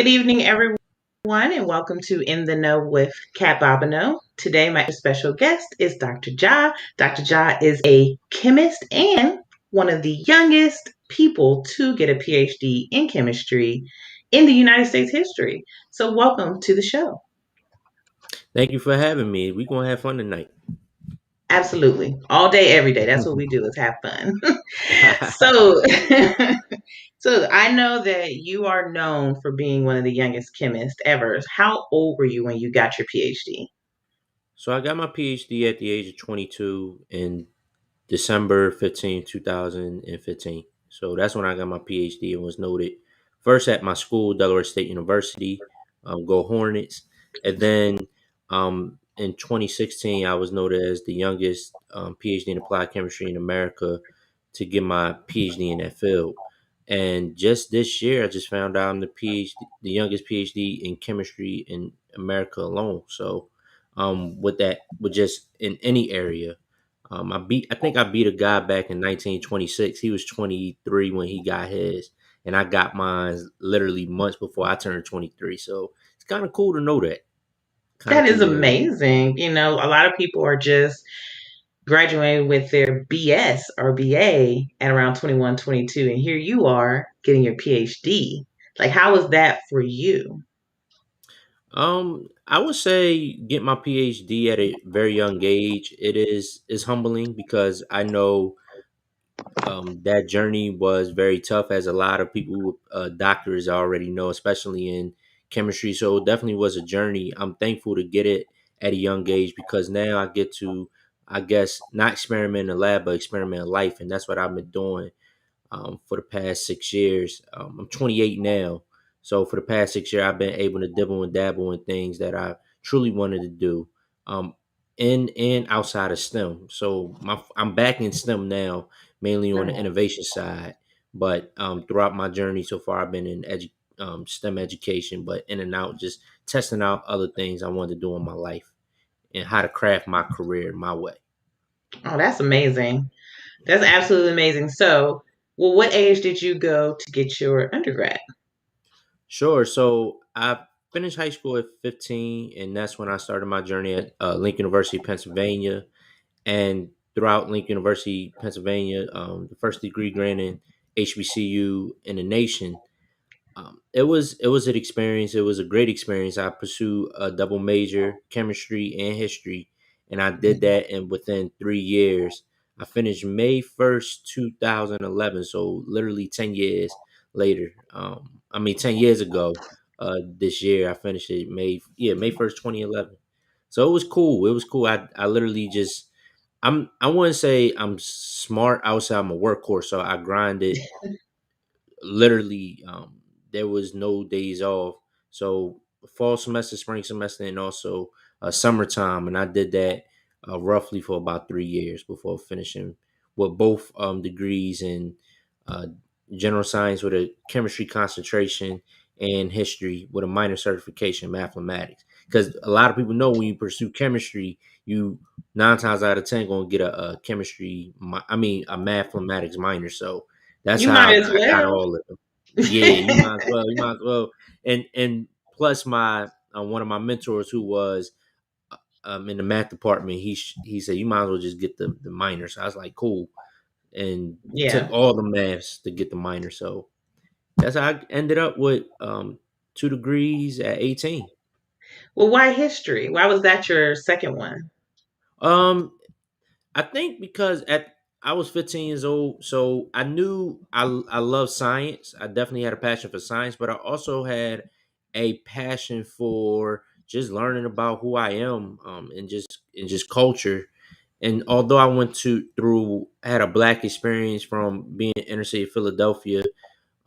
Good evening, everyone, and welcome to In the Know with CaT Bobino. Today, my special guest is Dr. Ja. Dr. Ja is a chemist and one of the youngest people to get a Ph.D. in chemistry in the United States history. So, welcome to the show. Thank you for having me. We're gonna have fun tonight. Absolutely. All day, every day. That's what we do is have fun. So, so I know that you are known for being one of the youngest chemists ever. How old were you when you got your PhD? So I got my PhD at the age of 22 in December 15, 2015. So that's when I got my PhD and was noted first at my school, Delaware State University, go Hornets. And then in 2016, I was noted as the youngest PhD in applied chemistry in America to get my PhD in that field. And just this year, I just found out I'm the youngest PhD in chemistry in America alone. So, with just in any area, I think I beat a guy back in 1926. He was 23 when he got his, and I got mine literally months before I turned 23. So it's kind of cool to know that. Kind of That is cool to know that. amazing. A lot of people are just graduating with their BS or BA at around 21, 22, and here you are getting your PhD. Like, how was that for you? I would say get my PhD at a very young age. Is humbling because I know that journey was very tough, as a lot of people, doctors already know, especially in chemistry. So it definitely was a journey. I'm thankful to get it at a young age because now I get to, I guess, not experiment in the lab, but experiment in life, and that's what I've been doing for the past 6 years. I'm 28 now, so for the past 6 years, I've been able to dibble and dabble in things that I truly wanted to do, um, in and outside of STEM. So I'm back in STEM now, mainly on the Right. innovation side. But throughout my journey so far, I've been in STEM education, but in and out, just testing out other things I wanted to do in my life and how to craft my career my way. Oh, that's amazing. That's absolutely amazing. So, well, what age did you go to get your undergrad? Sure. So I finished high school at 15, and that's when I started my journey at Lincoln University, Pennsylvania. And throughout Lincoln University, Pennsylvania, the first degree granted HBCU in the nation. It was an experience. It was a great experience. I pursued a double major, chemistry and history, and I did that. And within 3 years, I finished May 1st, 2011. So literally 10 years later. I mean 10 years ago. This year I finished it May 1st, 2011. So it was cool. It was cool. I literally just I wouldn't say I'm smart. I would say I'm a workhorse. So I grinded literally. There was no days off. So fall semester, spring semester, and also summertime, and I did that roughly for about 3 years before finishing with both degrees in uh, general science with a chemistry concentration and history with a minor certification in mathematics. Because a lot of people know when you pursue chemistry, you 9 times out of 10 gonna get a chemistry. I mean, a mathematics minor. So that's You might how as I got well. all of them. Yeah, you might as well. You might as well. And plus, my one of my mentors who was in the math department, he said you might as well just get the minor. So I was like, cool, and took Yeah. all the maths to get the minor. So that's how I ended up with 2 degrees at 18. Well, why history? Why was that your second one? Um, I think because at I was 15 years old, so I knew I love science. I definitely had a passion for science, but I also had a passion for just learning about who I am, and just culture. And although I went to through had a black experience from being in inner city Philadelphia,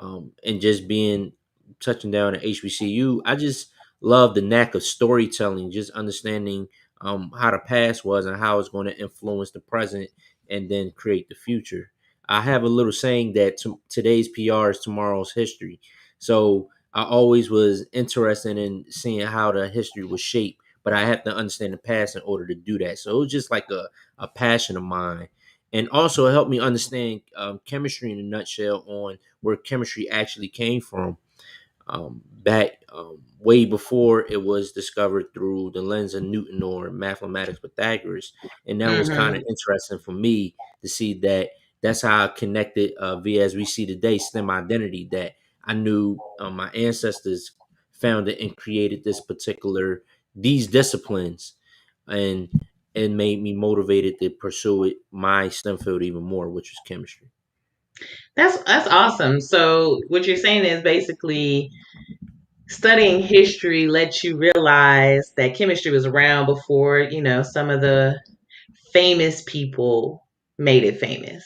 and just being touching down at HBCU, I just love the knack of storytelling, just understanding how the past was and how it's going to influence the present and then create the future. I have a little saying that today's PR is tomorrow's history. So I always was interested in seeing how the history was shaped, but I have to understand the past in order to do that. So it was just like a passion of mine. And also it helped me understand chemistry in a nutshell on where chemistry actually came from, back way before it was discovered through the lens of Newton or mathematics Pythagoras, and that was kind Hmm. of interesting for me to see that that's how I connected via, as we see today, STEM identity. That I knew my ancestors founded and created these disciplines, and it made me motivated to pursue my STEM field even more, which was chemistry. That's awesome. So what you're saying is basically studying history lets you realize that chemistry was around before, some of the famous people made it famous.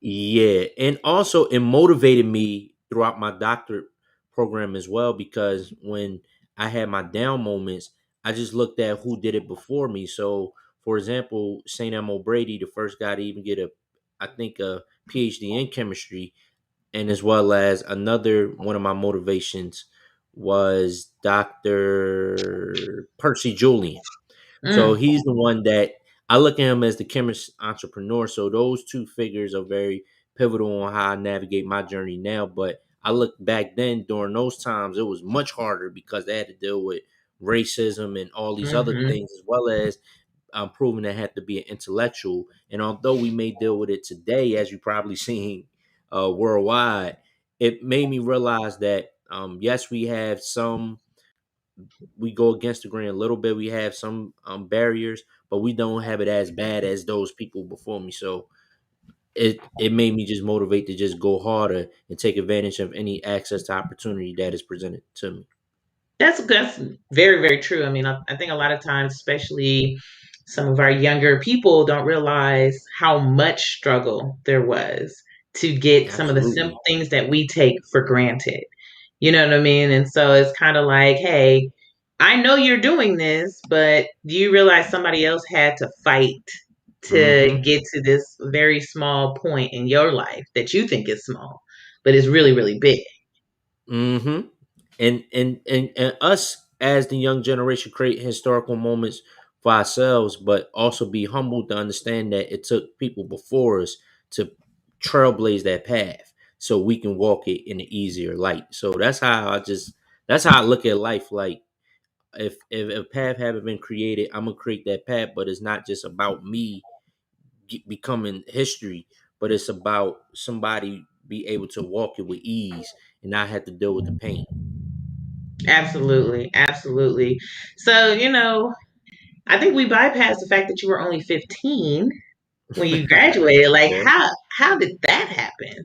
Yeah, and also it motivated me throughout my doctorate program as well, because when I had my down moments, I just looked at who did it before me. So, for example, St. Elmo Brady, the first guy to even get I think, a PhD in chemistry, and as well as another one of my motivations was Dr. Percy Julian. So Mm, he's the one that I look at him as the chemist entrepreneur. So those two figures are very pivotal on how I navigate my journey now. But I look back then during those times, it was much harder because they had to deal with racism and all these other hmm. things, as well as proving that had to be an intellectual. And although we may deal with it today, as you probably seen worldwide, it made me realize that yes, we go against the grain a little bit. We have some barriers, but we don't have it as bad as those people before me. So it made me just motivate to just go harder and take advantage of any access to opportunity that is presented to me. That's very, very true. I mean, I think a lot of times, especially some of our younger people, don't realize how much struggle there was to get some of the simple Absolutely. things that we take for granted. You know what I mean? And so it's kind of like, hey, I know you're doing this, but do you realize somebody else had to fight to Mm-hmm. get to this very small point in your life that you think is small, but it's really, really big? Mm-hmm. And us as the young generation create historical moments for ourselves, but also be humbled to understand that it took people before us to trailblaze that path so we can walk it in an easier light. So that's how I look at life. Like if a path haven't been created, I'm gonna create that path, but it's not just about me becoming history, but it's about somebody be able to walk it with ease and not have to deal with the pain. Absolutely, absolutely. So, I think we bypassed the fact that you were only 15 when you graduated. Like, Yeah. how did that happen?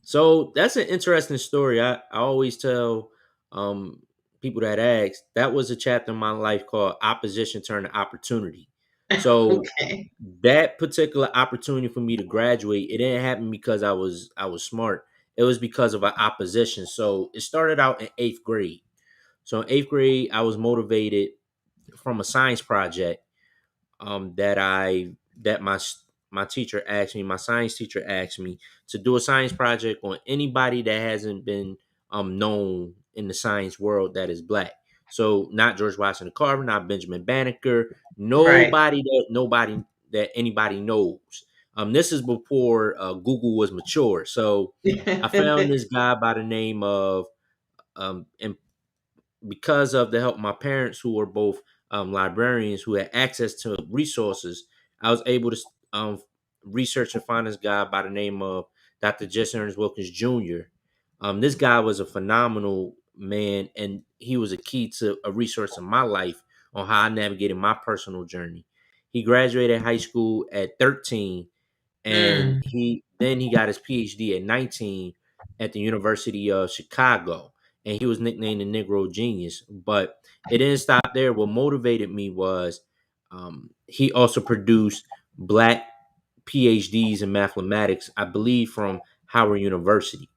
So that's an interesting story. I always tell um, people that ask, that was a chapter in my life called Opposition Turned to Opportunity. So Okay. that particular opportunity for me to graduate, it didn't happen because I was smart. It was because of an opposition. So it started out in eighth grade. So in eighth grade, I was motivated from a science project that my teacher asked me, my science teacher asked me to do a science project on anybody that hasn't been known in the science world that is black. So not George Washington Carver, not Benjamin Banneker, Right. nobody that anybody knows. This is before Google was mature. So I found this guy by the name of and because of the help of my parents, who were both librarians who had access to resources, I was able to research and find this guy by the name of Dr. Jesse Ernest Wilkins Jr. This guy was a phenomenal man, and he was a key to a resource in my life on how I navigated my personal journey. He graduated high school at 13, and Mm, he got his PhD at 19 at the University of Chicago, and he was nicknamed the Negro Genius. But it didn't stop there. What motivated me was he also produced black PhDs in mathematics, I believe, from Howard University.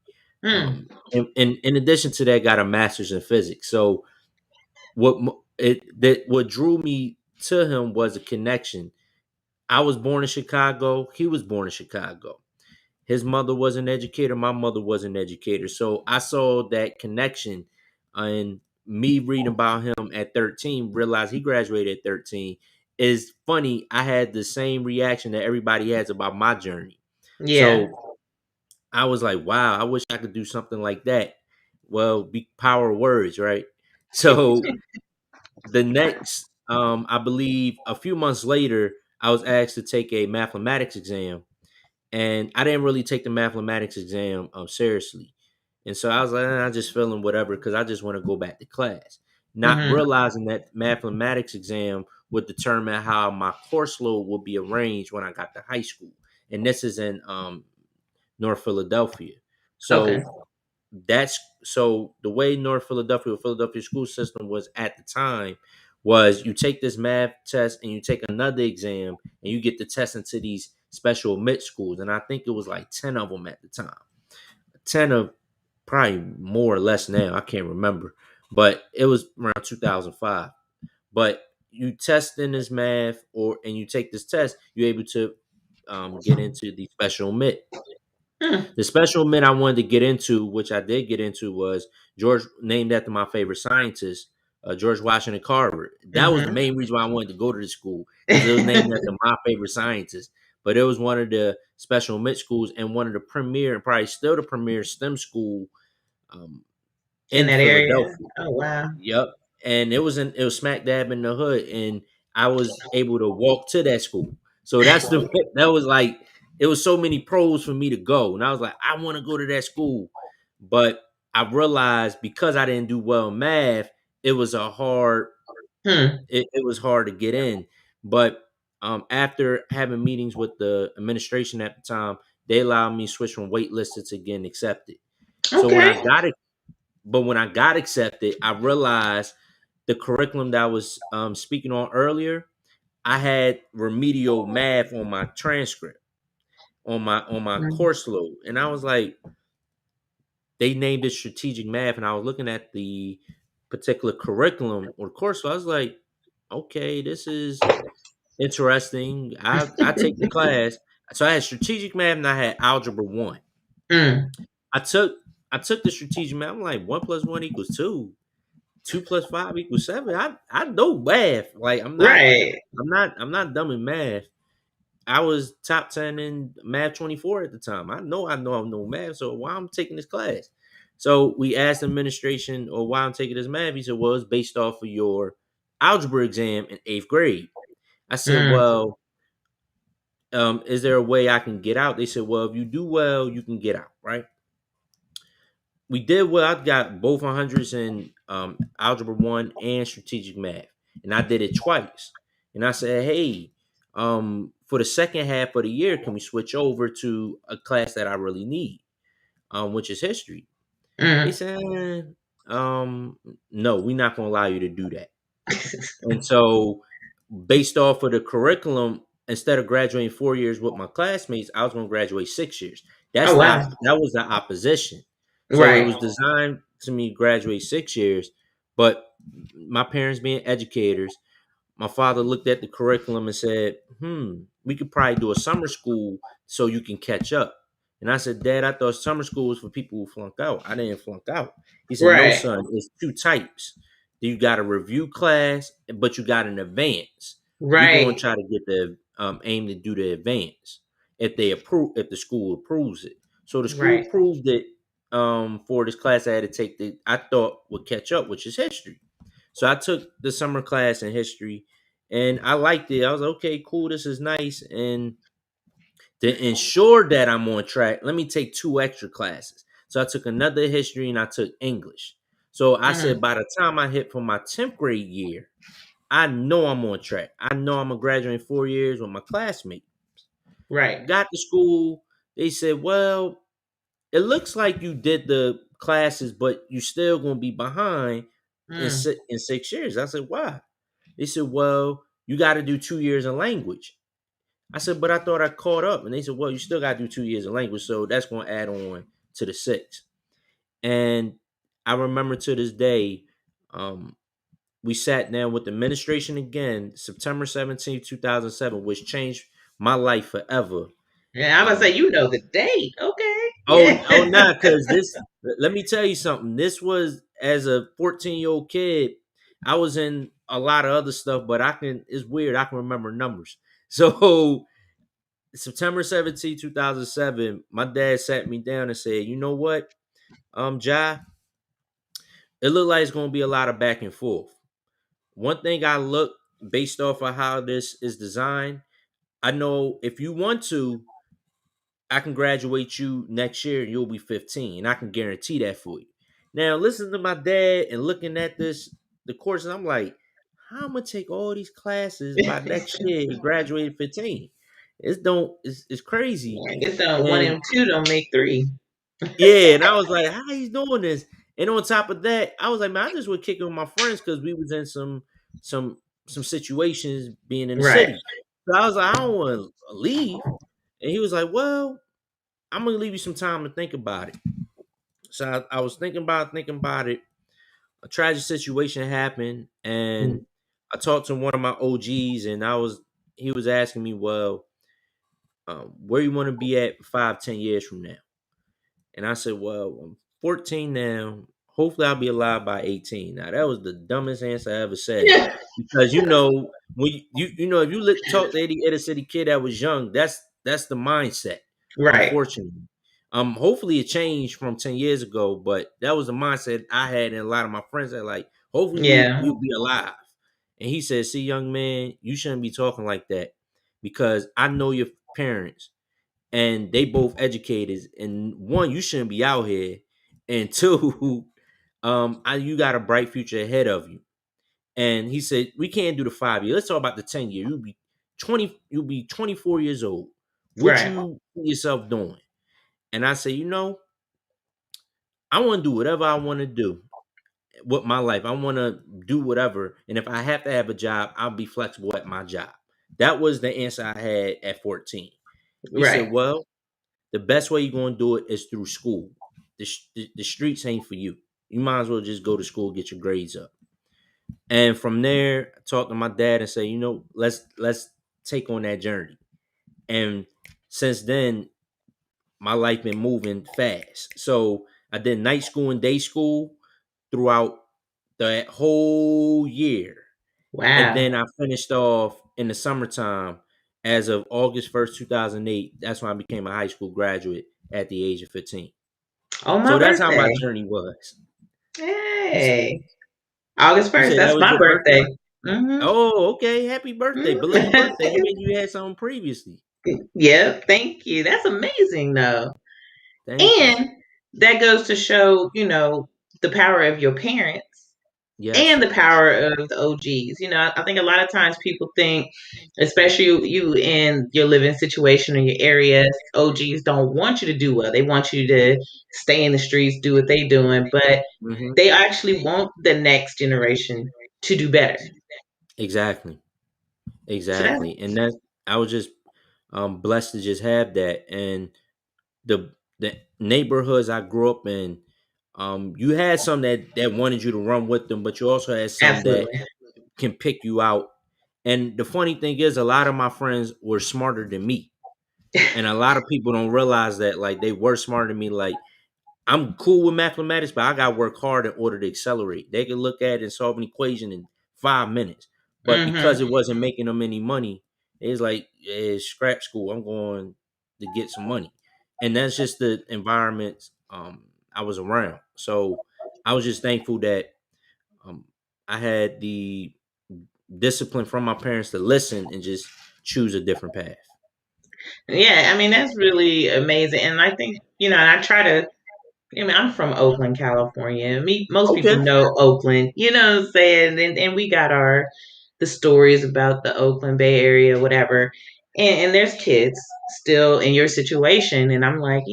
mm, And in addition to that, got a master's in physics. So what drew me to him was a connection. I was born in Chicago. He was born in Chicago. His mother was an educator. My mother was an educator. So I saw that connection, and me reading about him at 13, realized he graduated at 13. Is funny. I had the same reaction that everybody has about my journey. yeah. So I was like, wow, I wish I could do something like that. Well, be power of words, right? So the next, I believe, a few months later, I was asked to take a mathematics exam, and I didn't really take the mathematics exam seriously. And so I was like, I'm just feeling whatever because I just want to go back to class, not Mm-hmm. realizing that mathematics exam would determine how my course load would be arranged when I got to high school. And this is in North Philadelphia. Okay. So that's so the way North Philadelphia school system was at the time was you take this math test and you take another exam and you get the test into these special mid schools. And I think it was like 10 of them at the time. 10 of probably more or less now. I can't remember. But it was around 2005. But you test in this math and you take this test, you're able to get into the special mid. Mm. The special mid I wanted to get into, which I did get into, was George, named after my favorite scientist, George Washington Carver. That was the Mm-hmm. main reason why I wanted to go to the school because it was named after my favorite scientist. But it was one of the special mid schools and one of the premier, and probably still the premier STEM school um, In in that area. Philadelphia. Oh wow. Yep. And it was smack dab in the hood, and I was able to walk to that school. So that's the that was like it was so many pros for me to go, and I was like, I want to go to that school, but I realized because I didn't do well in math, it was a hard Hmm. it was hard to get in. But after having meetings with the administration at the time, they allowed me to switch from waitlisted to getting accepted. So when I Okay. got it, but when I got accepted, I realized the curriculum that I was speaking on earlier, I had remedial math on my transcript on my Mm. course load, and I was like, they named it strategic math, and I was looking at the particular curriculum or course, so I was like, okay, this is interesting. I take the class, so I had strategic math and I had algebra one. Mm. I took I took the strategic math. I'm like 1 plus 1 equals 2. 2 plus 5 equals 7. I know math. Like Right. I'm not dumb in math. I was top 10 in math 24 at the time. I know math. So why I'm taking this class? So we asked the administration or why I'm taking this math. He said, well, it's based off of your algebra exam in 8th grade. I said, Mm. well, is there a way I can get out? They said, well, if you do well, you can get out, right? We did well. I got both 100s in algebra one and strategic math, and I did it twice. And I said, "Hey, for the second half of the year, can we switch over to a class that I really need, which is history?" They Mm. said, "No, we're not going to allow you to do that." And so, based off of the curriculum, instead of graduating 4 years with my classmates, I was going to graduate 6 years. Oh wow. That was the opposition. So it Right. was designed to me graduate 6 years, but my parents being educators, my father looked at the curriculum and said, we could probably do a summer school so you can catch up. And I said, Dad, I thought summer school was for people who flunk out. I didn't flunk out. He said, no, Right. son, it's two types. You got a review class, but you got an advance. We're going to Right. try to get the aim to do the advance if the school approves it. So the school Right. approved it for this class I had to take that I thought would catch up, which is history. So I took the summer class in history and I liked it. I was like, okay, cool, this is nice. And to ensure that I'm on track, let me take two extra classes. So I took another history and I took English. So I Mm. said by the time I hit for my 10th grade year, I know I'm on track. I know I'm gonna graduate in 4 years with my classmate. Right. Got to school, they said, well, it looks like you did the classes, but you still gonna be behind Mm. in 6 years. I said, why? They said, well, you got to do 2 years of language. I said, but I thought I caught up. And they said, well, you still got to do 2 years of language. So that's going to add on to the 6. And I remember to this day, um, we sat down with the administration again, September 17th, 2007, which changed my life forever. Yeah, I'm gonna say Um, you know the date. Okay. oh, Yeah. nah, because let me tell you something. This was as a 14-year-old kid, I was in a lot of other stuff, but it's weird. I can remember numbers. So September 17th, 2007, my dad sat me down and said, you know what, Ja, it looked like it's going to be a lot of back and forth. One thing I look based off of how this is designed, I know if you want to, I can graduate you next year and you'll be 15, and I can guarantee that for you. Now, listening to my dad and looking at the courses, I'm like, how am I gonna take all these classes by next year and graduate at 15? It's crazy. I guess one And and two don't make three. yeah, and I was like, how he's doing this? And on top of that, I was like, man, I just would kick it with my friends because we was in some some situations being in the Right, city. So I was like, I don't want to leave. And he was like, well, I'm gonna leave you some time to think about it. So I was thinking about it. A tragic situation happened, and I talked to one of my OGs, and he was asking me, well, where you want to be at 5, 10 years from now? And I said, well, I'm 14 now. Hopefully I'll be alive by 18. Now that was the dumbest answer I ever said. Because when if you talk to any inner city kid that was young, that's the mindset, right, unfortunately. Hopefully it changed from 10 years ago, but that was the mindset I had and a lot of my friends that like, hopefully yeah, we'll be alive. And he said, see, young man, you shouldn't be talking like that because I know your parents and they both educators. And one, you shouldn't be out here, and two, you got a bright future ahead of you. And he said, we can't do the 5 year. Let's talk about the 10 year. You'll be 24 years old. What right, you see yourself doing? And I say, I want to do whatever I want to do with my life. I want to do whatever. And if I have to have a job, I'll be flexible at my job. That was the answer I had at 14. He said, right, well, the best way you're going to do it is through school. The streets ain't for you. You might as well just go to school, get your grades up. And from there, I talked to my dad and say, let's take on that journey. And since then, my life been moving fast. So I did night school and day school throughout that whole year. And wow. then I finished off in the summertime as of August 1st, 2008. That's when I became a high school graduate at the age of 15. On my So that's how my birthday. journey was. You said, Hey, August you 1st. said that That's was my your birthday? birthday. Hmm. Oh, okay. Happy birthday. Belated birthday. That means you had something previously. Yeah, thank you. That's amazing, though. Thank you. And that goes to show, the power of your parents and Yes. the power of the OGs. I think a lot of times people think, especially you in your living situation in your area, OGs don't want you to do well. They want you to stay in the streets, do what they doing, but Hmm. they actually want the next generation to do better. Exactly. So that's Exactly. And that I was just blessed to just have that. And the neighborhoods I grew up in, you had some that wanted you to run with them, but you also had some that absolutely. can pick you out. And the funny thing is, a lot of my friends were smarter than me, and a lot of people don't realize that. Like they were smarter than me. Like I'm cool with mathematics, but I got to work hard in order to accelerate. They can look at it and solve an equation in 5 minutes, but because Hmm. it wasn't making them any money, it's like scrap school. I'm going to get some money, and that's just the environment I was around. So I was just thankful that um, I had the discipline from my parents to listen and just choose a different path. Yeah, I mean that's really amazing, and I think and I try to. I mean, I'm from Oakland, California. Most people Okay. know Oakland. You know what I'm saying? And we got the stories about the Oakland Bay Area, whatever. And there's kids still in your situation, and I'm like,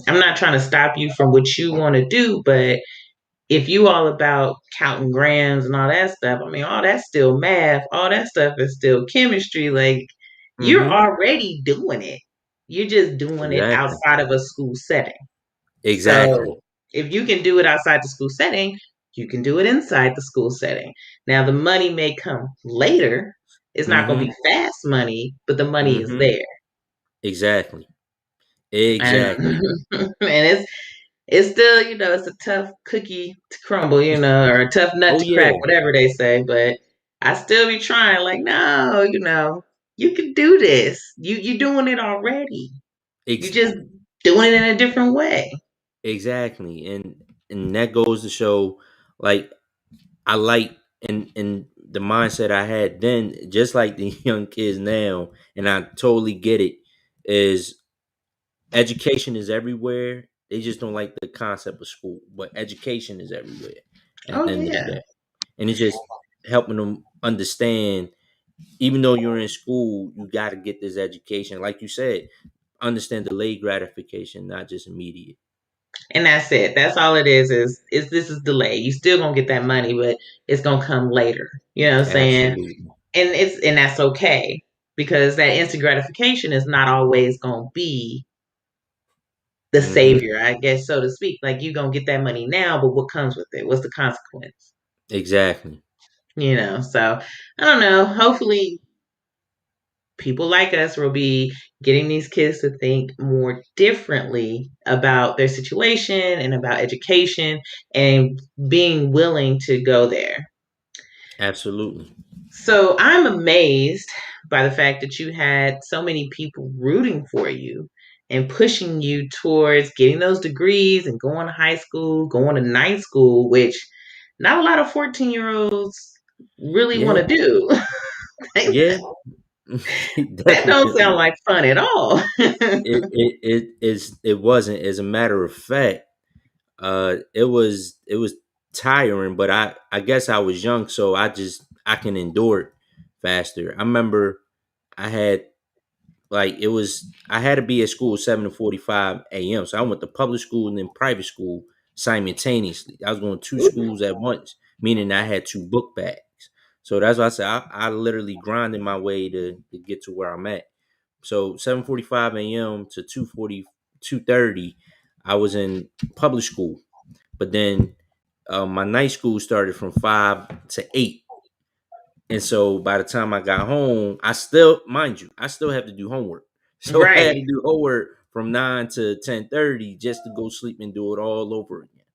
I'm not trying to stop you from what you want to do, but if you all about counting grams and all that stuff, I mean, all that's still math. All that stuff is still chemistry. Like you're Mm-hmm. already doing it. You're just doing it Exactly. outside of a school setting. Exactly. So if you can do it outside the school setting, you can do it inside the school setting. Now the money may come later. It's not going to Mm-hmm. be fast money, but the money is Mm-hmm. there. Exactly. And Exactly. and it's still, it's a tough cookie to crumble, or a tough nut Oh to crack, yeah. whatever they say. But I still be trying, like, no, you can do this. You're doing it already. You Ex- just doing it in a different way. exactly. And and that goes to show, like, I like, and the mindset I had then, just like the young kids now, and I totally get it, is education is everywhere. They just don't like the concept of school, but education is everywhere at Oh the end of the yeah. day. And it's just helping them understand, even though you're in school, you got to get this education. Like you said, understand delayed gratification, not just immediate. And that's it. That's all it is this is delayed. You still gonna get that money, but it's gonna come later. You know what I'm saying? Absolutely. And that's okay because that instant gratification is not always gonna be the Hmm. savior, I guess, so to speak. Like you gonna get that money now, but what comes with it? What's the consequence? Exactly. So I don't know. Hopefully people like us will be getting these kids to think more differently about their situation and about education and being willing to go there. Absolutely. So I'm amazed by the fact that you had so many people rooting for you and pushing you towards getting those degrees and going to high school, going to night school, which not a lot of 14-year-olds really want Yeah. to do. Yeah. That don't sound Definitely. like fun at all. It wasn't. As a matter of fact, it was tiring, but I guess I was young, so I can endure it faster. I remember I had, like, it was, I had to be at school 7:45 a.m. So I went to public school and then private school simultaneously. I was going to two schools at once, meaning I had two book bags. So that's why I said I literally grinded my way to get to where I'm at. So 7:45 a.m. to 2:30, I was in public school. But then my night school started from 5 to 8. And so by the time I got home, I still, mind you, I still have to do homework. So I had Right, to do homework from 9 to 10:30 just to go sleep and do it all over again.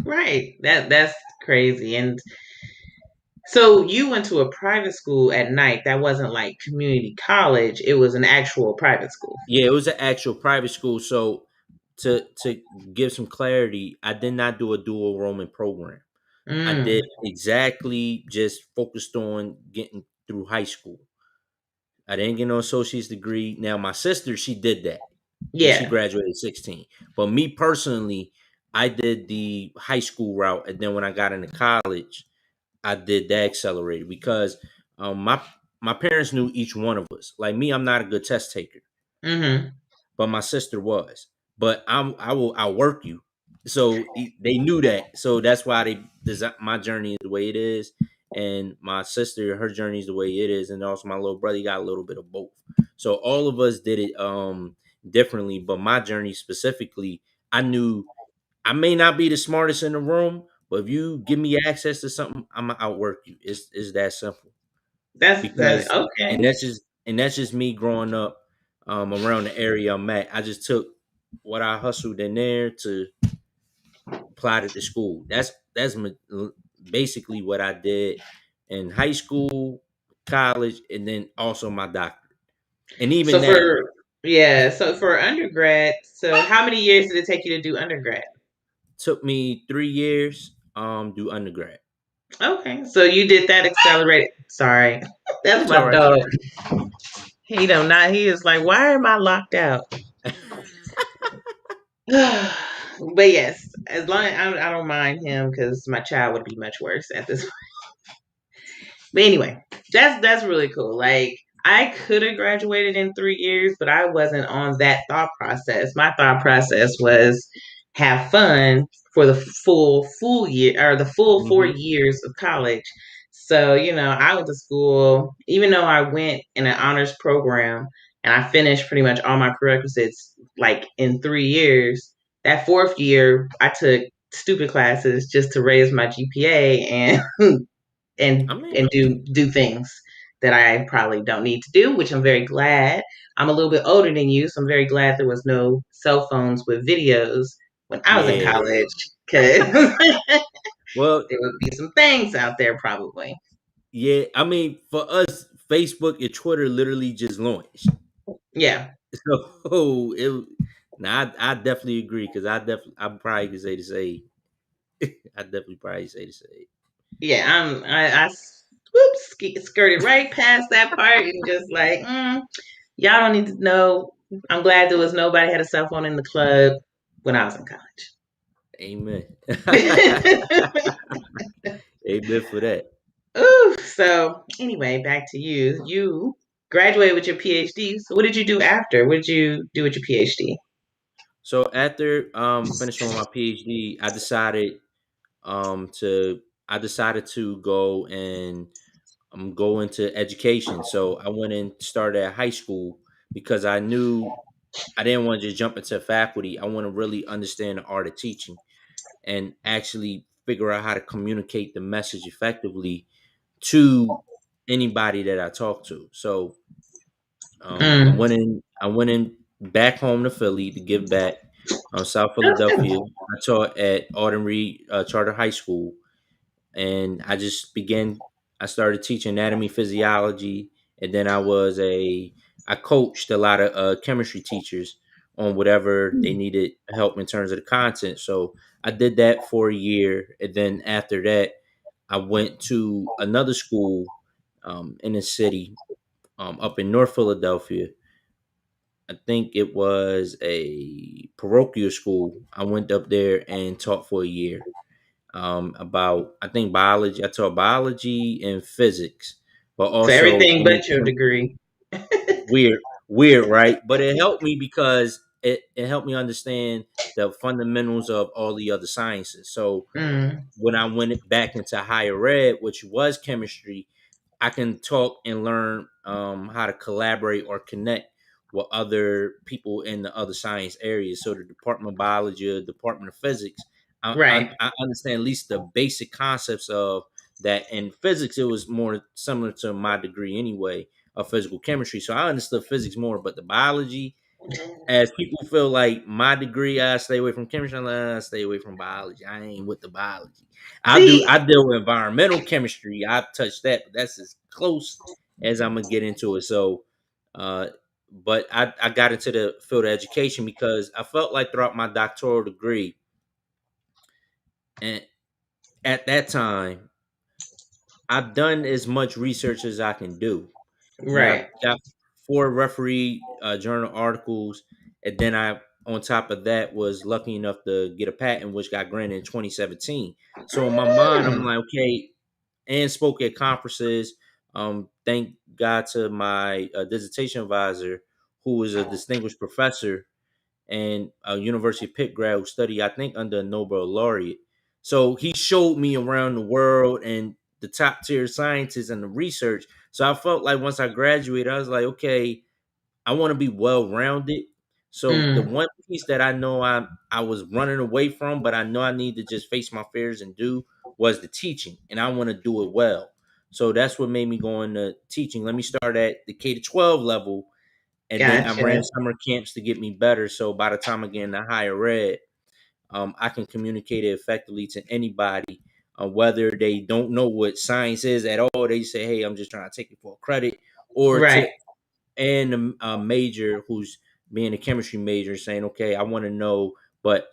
right. That's crazy. And so you went to a private school at night. That wasn't like community college. It was an actual private school. Yeah, it was an actual private school. So to give some clarity, I did not do a dual enrollment program. I Mm, did exactly just focused on getting through high school. I didn't get no associate's degree. Now my sister, she did that, and she yeah. graduated at 16. But me personally, I did the high school route, and then when I got into college, I did that accelerated because my parents knew each one of us. Like me, I'm not a good test taker, Mm-hmm. but my sister was. But I'll work you. So they knew that. So that's why they design my journey is the way it is, and my sister, her journey is the way it is, and also my little brother got a little bit of both. So all of us did it differently, but my journey specifically, I knew I may not be the smartest in the room, but if you give me access to something, I'm gonna outwork you. It's that simple. That's Because okay. and that's just me growing up around the area I'm at. I just took what I hustled in there to apply it to school. Basically what I did in high school, college, and then also my doctorate. And even So now, for undergrad, so how many years did it take you to do undergrad? took me 3 years do undergrad. Okay, so you did that accelerated. Sorry, that's It's all my right. dog. He don't not. He is like, why am I locked out? But yes, as long as I don't mind him because my child would be much worse at this. But anyway, that's really cool. Like I could have graduated in 3 years, but I wasn't on that thought process. My thought process was have fun for the full year or the full four Hmm. years of college. So, I went to school, even though I went in an honors program and I finished pretty much all my prerequisites like in 3 years. That fourth year, I took stupid classes just to raise my GPA and I and mean, and do things that I probably don't need to do, which I'm very glad. I'm a little bit older than you, so I'm very glad there was no cell phones with videos when I was in yeah. college because Well, there would be some things out there probably. yeah. I mean, for us, Facebook and Twitter literally just launched. Yeah. So it. Now I definitely agree because I probably could say the same. I definitely probably say the same. Yeah, I skirted right past that part and just like, y'all don't need to know. I'm glad there was nobody had a cell phone in the club when I was in Amen. college. Amen for that. Ooh, so anyway, back to you. You graduated with your PhD. So what did you do after? What did you do with your PhD? So after finishing with my PhD, to I decided to go and go into education. So I went and started at high school because I knew I didn't want to just jump into faculty. I want to really understand the art of teaching and actually figure out how to communicate the message effectively to anybody that I talk to. So Mm. I went in back home to Philly to give back. South Oh, Philadelphia. I taught at Autumn Reed Charter High School, and I started teaching anatomy, physiology, and then I coached a lot of chemistry teachers on whatever they needed help in terms of the content. So I did that for a year, and then after that, I went to another school in the city up in North Philadelphia. I think it was a parochial school. I went up there and taught for a year about, I think, biology. I taught biology and physics, but so also everything any but your degree. weird, weird, right? But it helped me because it helped me understand the fundamentals of all the other sciences. So Mm, when I went back into higher ed, which was chemistry, I can talk and learn how to collaborate or connect with other people in the other science areas. So the Department of Biology, or Department of Physics, right. I understand at least the basic concepts of that. In physics, it was more similar to my degree anyway of physical chemistry. So I understood physics more, but the biology, as people feel like my degree, I stay away from chemistry. I stay away from biology. I ain't with the biology. See, I deal with environmental chemistry. I touch that, but that's as close as I'm gonna get into it. So, uh, but I got into the field of education because I felt like throughout my doctoral degree, and at that time, I've done as much research as I can do. You know, I've right. got 4 referee journal articles, and then I, on top of that, was lucky enough to get a patent, which got granted in 2017. So in my mind, I'm Mm, like, okay, and spoke at conferences. Thank God to my dissertation advisor, who was a distinguished professor and a University of Pitt grad who studied, I think, under a Nobel laureate. So he showed me around the world and the top tier scientists and the research. So I felt like once I graduated, I was like, okay, I want to be well rounded. So the mm, one piece that I know I was running away from, but I know I need to just face my fears and do, was the teaching, and I want to do it well. So that's what made me go into teaching. Let me start at the K to 12 level, and then I ran gotcha. summer camps to get me better. So by the time I get into higher ed, I can communicate it effectively to anybody, whether they don't know what science is at all. They say, "Hey, I'm just trying to take it for credit," or Right. to a major who's being a chemistry major saying, "Okay, I want to know," but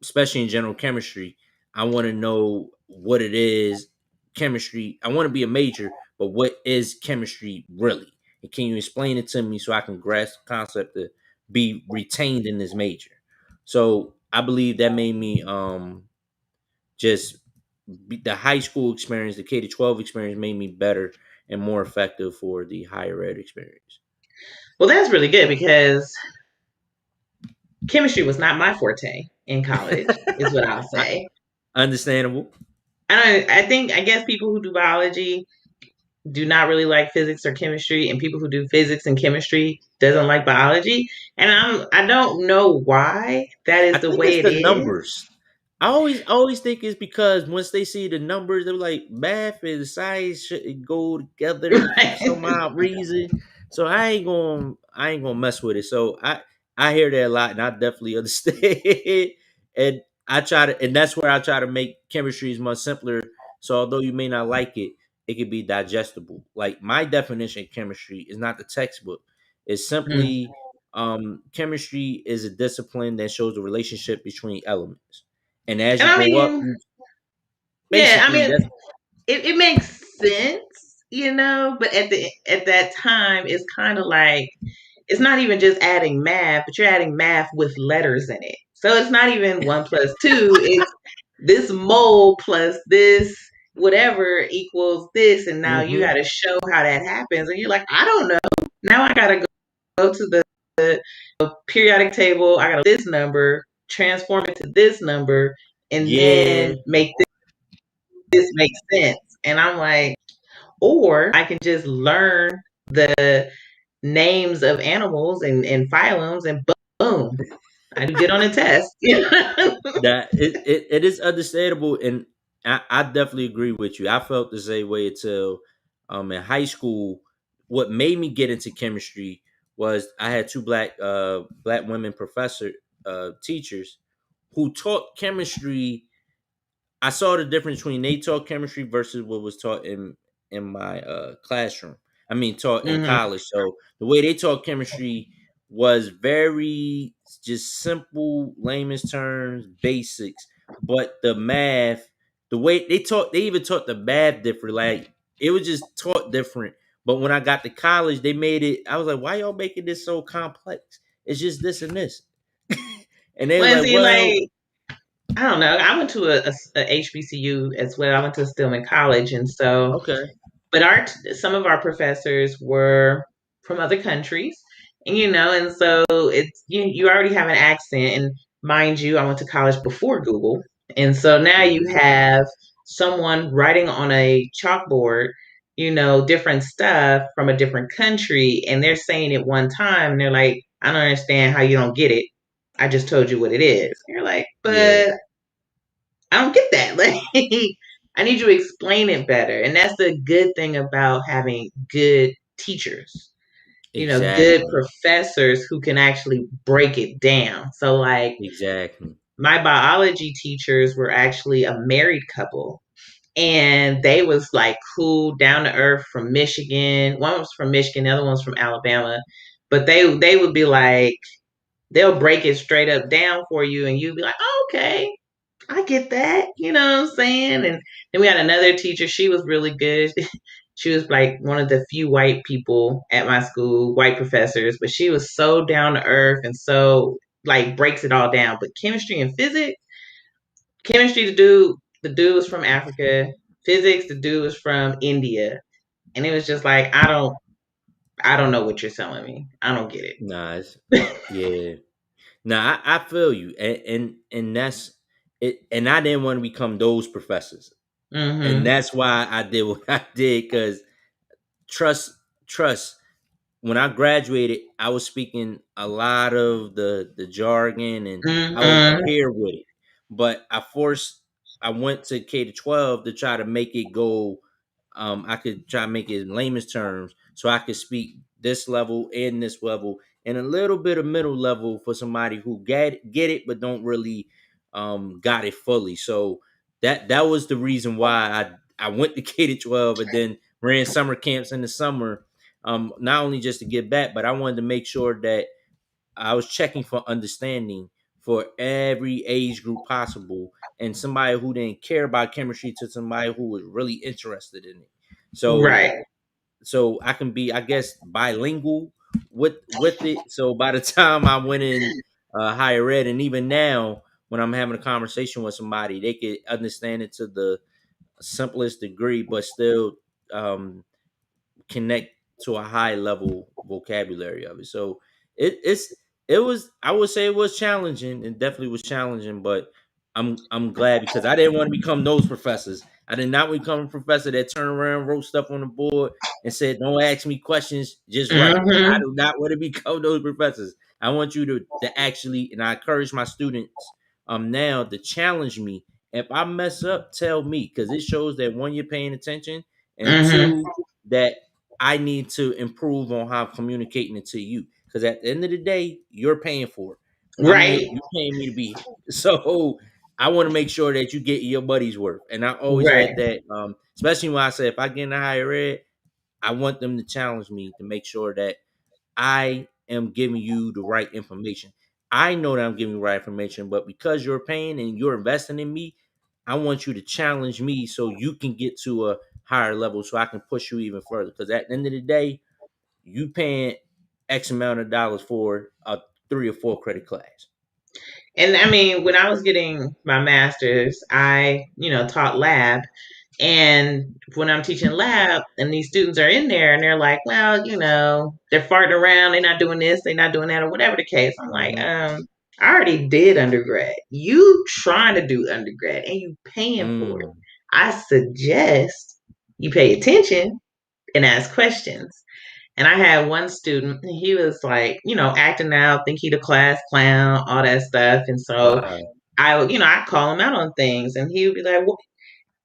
especially in general chemistry, I want to know what it is. Chemistry. I want to be a major, but what is chemistry really? And can you explain it to me so I can grasp the concept to be retained in this major? So I believe that made me just the high school experience, the K to 12 experience, made me better and more effective for the higher ed experience. Well, that's really good because chemistry was not my forte in college, is what I'll I, say. understandable. I guess people who do biology do not really like physics or chemistry, and people who do physics and chemistry doesn't like biology. And I don't know why that I is the think way it's it the is. numbers. I always think it's because once they see the numbers, they're like, math and science should go together for some Right. odd reason. So I ain't gonna mess with it. So I hear that a lot, and I definitely understand. And and that's where I try to make chemistry is much simpler. So although you may not like it, it can be digestible. Like my definition of chemistry is not the textbook. It's Mm. simply chemistry is a discipline that shows the relationship between elements. And as And you I go up, mean, Yeah, I Basically, mean, that's it makes sense, but at that time, it's kind of like it's not even just adding math, but you're adding math with letters in it. So it's not even one plus two. It's this mole plus this whatever equals this, and now you got hmm to show how that happens. And you're like, I don't know. Now I got to go to the periodic table. I got this number, transform it to this number, and yeah. then make this make sense. And I'm like, or I can just learn the names of animals and phylums, and boom, I do good on the test. That it is understandable, and I definitely agree with you. I felt the same way until in high school. What made me get into chemistry was I had two black women professor teachers who taught chemistry. I saw the difference between they taught chemistry versus what was taught in my classroom. I mean, taught in hmm college. So the way they taught chemistry was very just simple, layman's terms, basics. But the math, the way they taught, they even taught the math different. Like it was just taught different. But when I got to college, they made it. I was like, "Why y'all making this so complex? It's just this and this." And they was Well, like, see, "Well, like I don't know. I went to a HBCU as well. I went to Stillman College, and so okay, but some of our professors were from other countries, and so it's you already have an accent, and mind you, I went to college before Google, and so now you hmm have someone writing on a chalkboard, different stuff from a different country, and they're saying it one time, and they're like, I don't understand how you don't get it. I just told you what it is. And you're like, yeah, but I don't get that. Like, I need you to explain it better. And that's the good thing about having good teachers, good exactly." professors who can actually break it down. So, like, Exactly. my biology teachers were actually a married couple. And they was like cool, down to earth from Michigan. One was from Michigan, the other one was from Alabama. But they would be like, they'll break it straight up down for you, and you'd be like, oh, okay, I get that. You know what I'm saying? And then we had another teacher. She was really good. She was like one of the few white people at my school, white professors, but she was so down to earth and so like breaks it all down. But chemistry and physics, chemistry, the dude was from Africa. Physics, the dude was from India. And it was just like, I don't know what you're telling me. I don't get it. Nah, yeah. Nah, I feel you, and that's it. And I didn't want to become those professors, and Mm-hmm. that's why I did what I did. Because trust, trust. When I graduated, I was speaking a lot of the jargon, and I was Mm-hmm. here with it. But I went to K to 12 to try to make it go. I could try to make it in layman's terms, so I could speak this level and this level, and a little bit of middle level for somebody who get it but don't really got it fully. So that was the reason why I went to K to 12 and then ran summer camps in the summer, not only just to get back, but I wanted to make sure that I was checking for understanding for every age group possible, and somebody who didn't care about chemistry to somebody who was really interested in it. So Right. so I can be, I guess, bilingual with it. So by the time I went in higher ed, and even now when I'm having a conversation with somebody, they could understand it to the simplest degree, but still um, connect to a high level vocabulary of it. So it was, I would say it was challenging. It definitely was challenging, but I'm glad because I didn't want to become those professors. I did not become a professor that turned around, wrote stuff on the board, and said, "Don't ask me questions, just write." I Mm-hmm. do not want to become those professors. I want you to actually, and I encourage my students now to challenge me. If I mess up, tell me, because it shows that one, you're paying attention, and Mm-hmm. two, that I need to improve on how I'm communicating it to you. Because at the end of the day, you're paying for it. I'm here, Right. you paying me to be here. So I want to make sure that you get your buddy's worth. And I always Right. had that, especially when I say if I get into higher ed, I want them to challenge me to make sure that I am giving you the right information. I know that I'm giving you the right information, but because you're paying and you're investing in me, I want you to challenge me so you can get to a higher level so I can push you even further. Because at the end of the day, you paying X amount of dollars for a 3 or 4 credit class. And I mean, when I was getting my master's, I, taught lab. And when I'm teaching lab and these students are in there and they're like, well, they're farting around, they're not doing this, they're not doing that, or whatever the case. I'm like, Mm-hmm. I already did undergrad. You trying to do undergrad and you paying for it. Mm. I suggest you pay attention and ask questions. And I had one student, he was like, acting out, think he the class clown, all that stuff. And so Wow. I call him out on things and he would be like, well,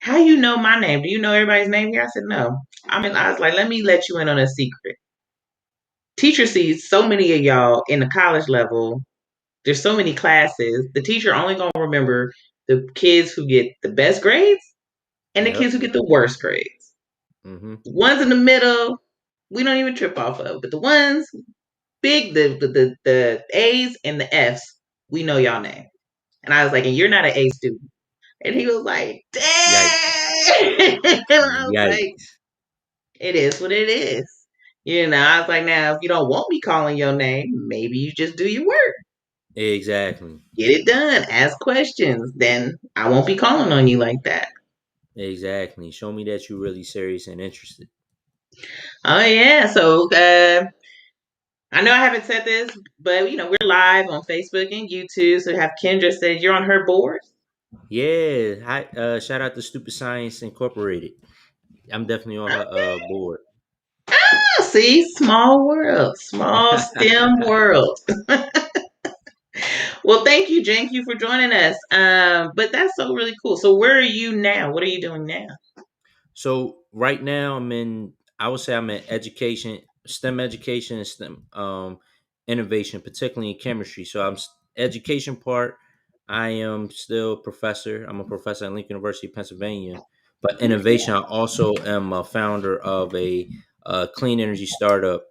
how you know my name? Do you know everybody's name here? I said, no. I was like, let me let you in on a secret. Teacher sees so many of y'all in the college level. There's so many classes. The teacher only gonna remember the kids who get the best grades and the kids Yep. who get the worst grades. Mm-hmm. The ones in the middle, we don't even trip off of. But the ones big, the A's and the F's, we know y'all name. And I was like, and you're not an A student. And he was like, dang. Yikes. And I was like, Yikes. it is what it is. I was like, now, if you don't want me calling your name, maybe you just do your work. Exactly. Get it done. Ask questions. Then I won't be calling on you like that. Exactly. Show me that you're really serious and interested. Oh, yeah. So, I know I haven't said this, but, we're live on Facebook and YouTube. So, have Kendra said you're on her board. Yeah. Hi, shout out to Stupid Science Incorporated. I'm definitely on her board. Ah, see, small world, small STEM world. Well, thank you, Jen, you for joining us. But that's so really cool. So, where are you now? What are you doing now? So right now I would say I'm in education, STEM education and STEM innovation, particularly in chemistry. So education part, I am still a professor. I'm a professor at Lincoln University, Pennsylvania. But innovation, I also am a founder of a clean energy startup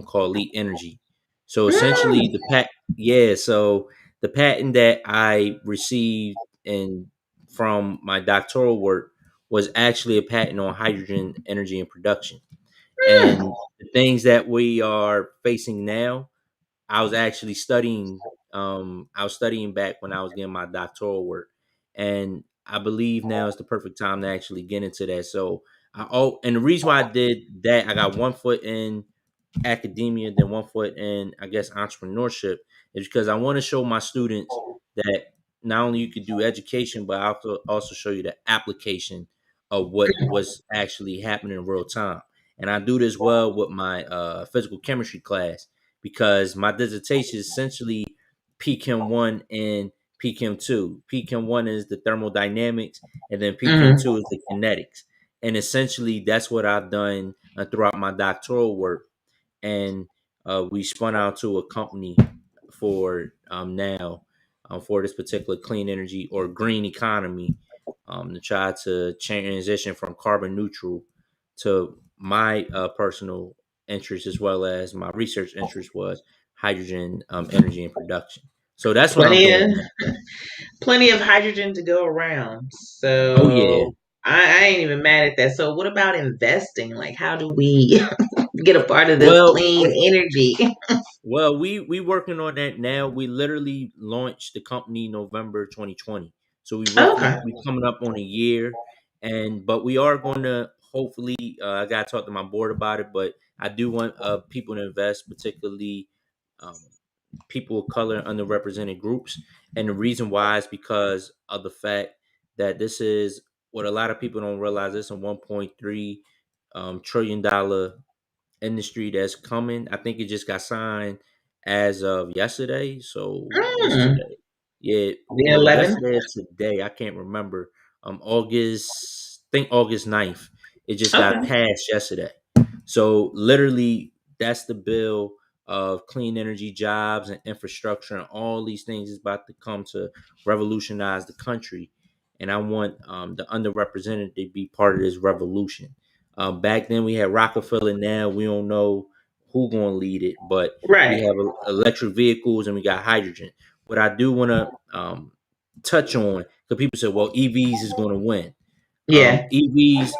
called Elite Energy. So essentially, Mm, so the patent that I received in from my doctoral work was actually a patent on hydrogen energy and production. mm. And the things that we are facing now, I was actually studying. I was studying back when I was getting my doctoral work, and I believe now is the perfect time to actually get into that. So and the reason why I did that, I got one foot in academia than one foot in, I guess, entrepreneurship, is because I want to show my students that not only you could do education, but I also show you the application of what was actually happening in real time. And I do this well with my physical chemistry class because my dissertation is essentially PChem 1 and PChem 2. PChem 1 is the thermodynamics, and then PChem Mm. 2 is the kinetics. And essentially, that's what I've done throughout my doctoral work, and we spun out to a company for now for this particular clean energy or green economy to try to transition from carbon neutral to my personal interest as well as my research interest was hydrogen energy and production. So that's what I'm Plenty doing of now. plenty of hydrogen to go around. Oh yeah. So I ain't even mad at that. So what about investing? Like, how do we get a part of this Well, clean energy? we working on that now. We literally launched the company November 2020. So Okay. we coming up on a year, and but we are going to hopefully. I got to talk to my board about it, but I do want people to invest, particularly um, people of color and underrepresented groups. And the reason why is because of the fact that this is what a lot of people don't realize. It's a 1.3 trillion dollar industry that's coming. I think it just got signed as of yesterday. So what's Mm, today? Yeah, the well, 11. yesterday or today, I can't remember. I think August 9th. It just got Okay. passed yesterday. So literally, that's the bill of clean energy jobs and infrastructure and all these things is about to come to revolutionize the country. And I want the underrepresented to be part of this revolution. Back then we had Rockefeller. Now we don't know who going to lead it, but we Right. have electric vehicles and we got hydrogen. What I do want to touch on, because people say, well, EVs is going to win. Yeah. EVs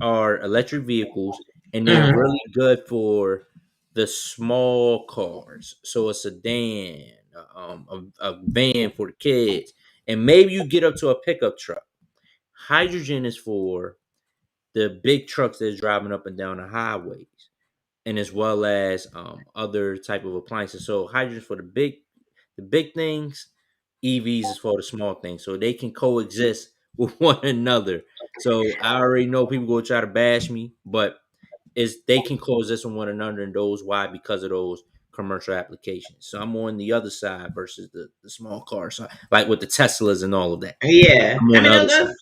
are electric vehicles, and they're Hmm. really good for the small cars. So a sedan, a van for the kids, and maybe you get up to a pickup truck. Hydrogen is for the big trucks that's driving up and down the highways, and as well as other type of appliances. So hydrogen for the big things. EVs is for the small things, so they can coexist with one another. So I already know people go try to bash me, but is they can coexist with one another, and those why because of those commercial applications. So I'm on the other side versus the small car side, like with the Teslas and all of that. Yeah. I'm I on the mean, other side.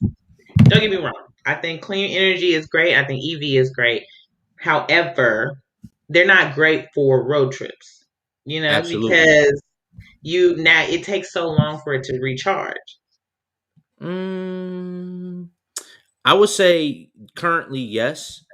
don't get me wrong. I think clean energy is great. I think EV is great. However, they're not great for road trips, Absolutely. because now it takes so long for it to recharge. Mm, I would say currently yes.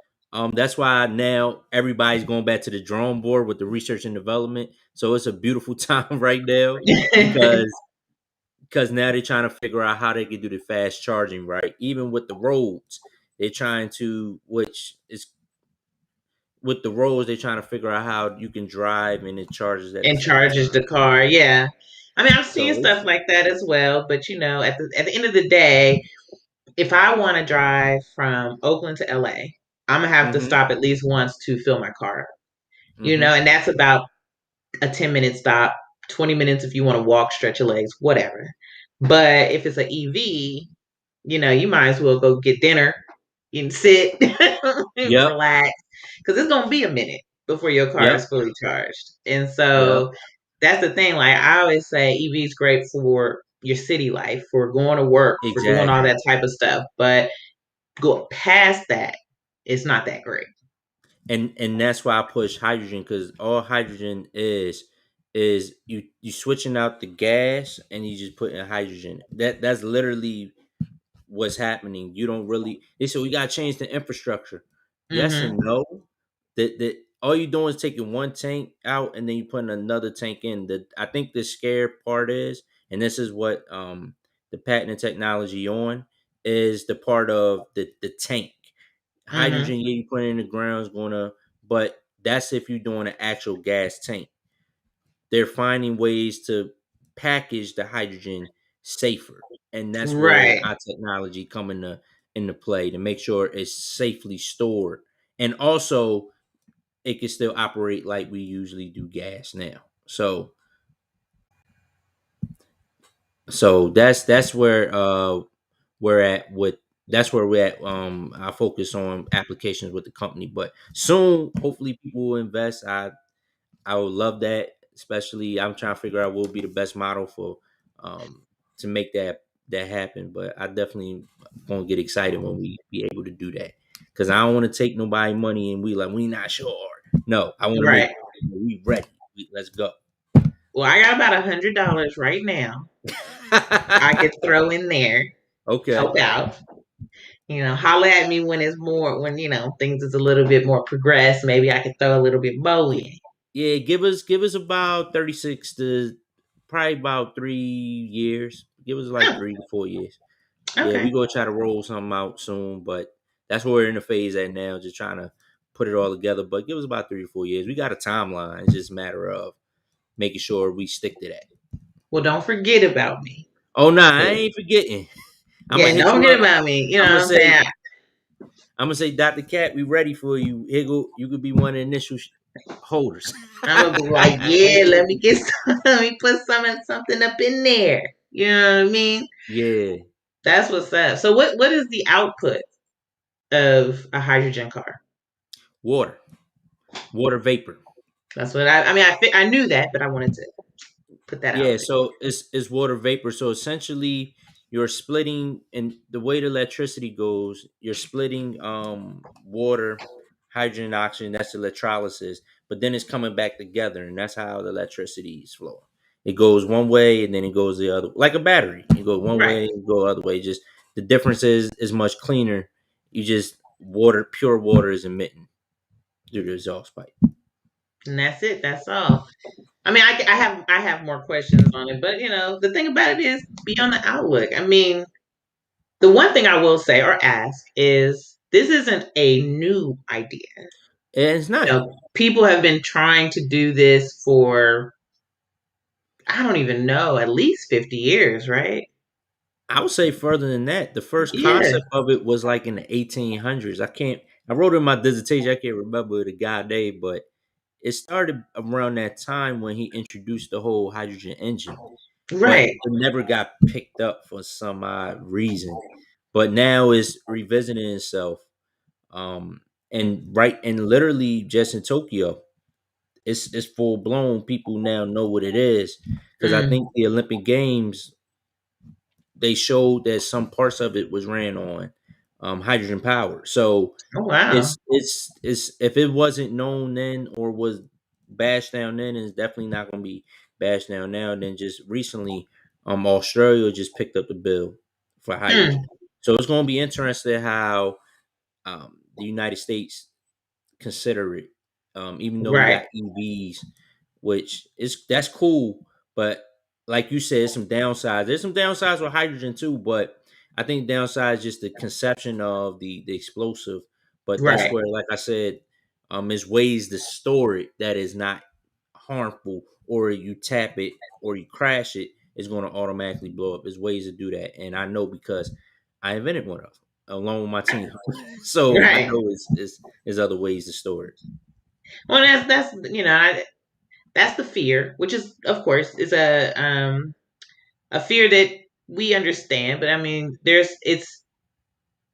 That's why now everybody's going back to the drawing board with the research and development. So it's a beautiful time right now because now they're trying to figure out how they can do the fast charging right. Even with the roads, they're trying to, which is with the roads, they're trying to figure out how you can drive and it charges at the And same charges time. the car. Yeah. I mean, I've seen So it's stuff like that as well, but at the end of the day, if I want to drive from Oakland to LA, I'm gonna have to mm-hmm, stop at least once to fill my car up. mm-hmm. And that's about a 10-minute stop, 20 minutes if you want to walk, stretch your legs, whatever. But if it's an EV, you might as well go get dinner and sit and Yep, relax, because it's going to be a minute before your car is yep, fully charged. And yep. so that's the thing. Like I always say, EV is great for your city life, for going to work, for doing all Exactly. that type of stuff. But go past that, it's not that great. And that's why I push hydrogen because all hydrogen is you switching out the gas and you just putting hydrogen. That's literally what's happening. You don't really they said we gotta change the infrastructure. Yes Hmm. and no. That all you doing is taking one tank out and then you putting another tank in. That I think the scare part is, and this is what the patent technology on is the part of the tank. Hmm. Hydrogen, yeah, you put it in the ground is gonna, but that's if you're doing an actual gas tank. They're finding ways to package the hydrogen safer, and that's where Right. our technology come into play to make sure it's safely stored, and also it can still operate like we usually do gas now. So that's where we're at with that's where we're at. I focus on applications with the company, but soon, hopefully, people will invest. I would love that. Especially, I'm trying to figure out what would be the best model for um to make that happen. But I definitely gonna get excited when we be able to do that because I don't want to take nobody money and we not sure. No, I want to make Right. we ready. Let's go. Well, I got about $100 right now. I could throw in there, Okay. help out. Holler at me when it's more, when things is a little bit more progressed. Maybe I could throw a little bit more in. Yeah, give us about 36 to probably about 3 years. Give us like Oh, 3 to 4 years. Yeah, we okay. gonna try to roll something out soon, but that's where we're in the phase at now, just trying to put it all together. But give us about 3 to 4 years. We got a timeline. It's just a matter of making sure we stick to that. Well, don't forget about me. Oh nah, I 'Cause- ain't forgetting. I'm gonna Yeah, hit don't you forget up. about me. You know I'm what gonna I'm say, saying? Dr. Cat, we ready for you. Here go, you could be one of the initial holders. I'm gonna be like, yeah, let me get some, let me put something up in there. You know what I mean? Yeah, That's what's up. So what is the output of a hydrogen car? water, water vapor. That's what I mean. I knew that, but I wanted to put that out Yeah, there. so it's water vapor. So essentially, you're splitting, and the way the electricity goes, you're splitting water, hydrogen, and oxygen. That's electrolysis, but then it's coming back together, and that's how the electricity is flowing. It goes one way, and then it goes the other, like a battery. You go one Right. way, and go the other way. Just the difference is much cleaner. You just pure water is emitting through the exhaust pipe. And that's it. That's all. I mean, I have more questions on it, but the thing about it is be on the outlook. I mean, the one thing I will say or ask is this isn't a new idea. And it's not. People have been trying to do this for I don't even know, at least 50 years, right? I would say further than that. The first Yeah. concept of it was like in the 1800s. I can't. I wrote in my dissertation. I can't remember the guy name, but it started around that time when he introduced the whole hydrogen engine. But Right. it never got picked up for some odd reason. But now it's revisiting itself. Um, and literally just in Tokyo, it's full blown. People now know what it is because I Mm. think the Olympic Games they showed that some parts of it was ran on hydrogen power. So Oh, wow. it's if it wasn't known then or was bashed down then, it's definitely not going to be bashed down now. And then just recently, Australia just picked up the bill for hydrogen. Mm. So it's going to be interesting how the United States consider it. Even though we Right. got EVs, which is that's cool, but like you said, some downsides. There's some downsides with hydrogen too, but I think downside is just the conception of the explosive. But that's Right. where, like I said, there's ways to store it that is not harmful, or you tap it or you crash it, it's going to automatically blow up. There's ways to do that, and I know because I invented one of them along with my team. So I Right. know it's there's other ways to store it. Well, that's the fear, which is, of course, is a fear that we understand. But I mean, it's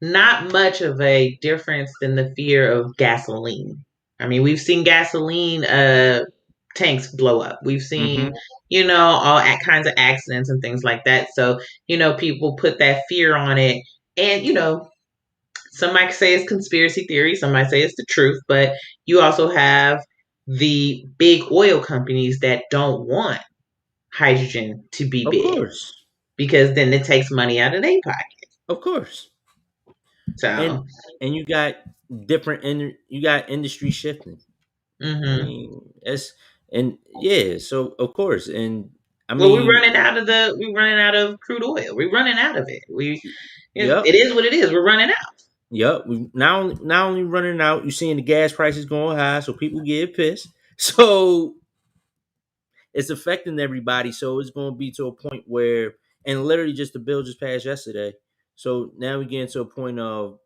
not much of a difference than the fear of gasoline. I mean, we've seen gasoline tanks blow up. We've seen, Hmm. all kinds of accidents and things like that. So, people put that fear on it. And, some might say it's conspiracy theory, some might say it's the truth, but you also have the big oil companies that don't want hydrogen to be Of big course, because then it takes money out of their pocket. of course, and So, and you got you got industry shifting. I hmm mean, it's and yeah, so of course, and I well, mean, we're running out of crude oil. We're running out of it. yep, It is what it is. We're running out. yep. We not only running out, you're seeing the gas prices going high, so people get pissed. So it's affecting everybody. So it's going to be to a point where, and literally, just the bill just passed yesterday. So now we get to a point of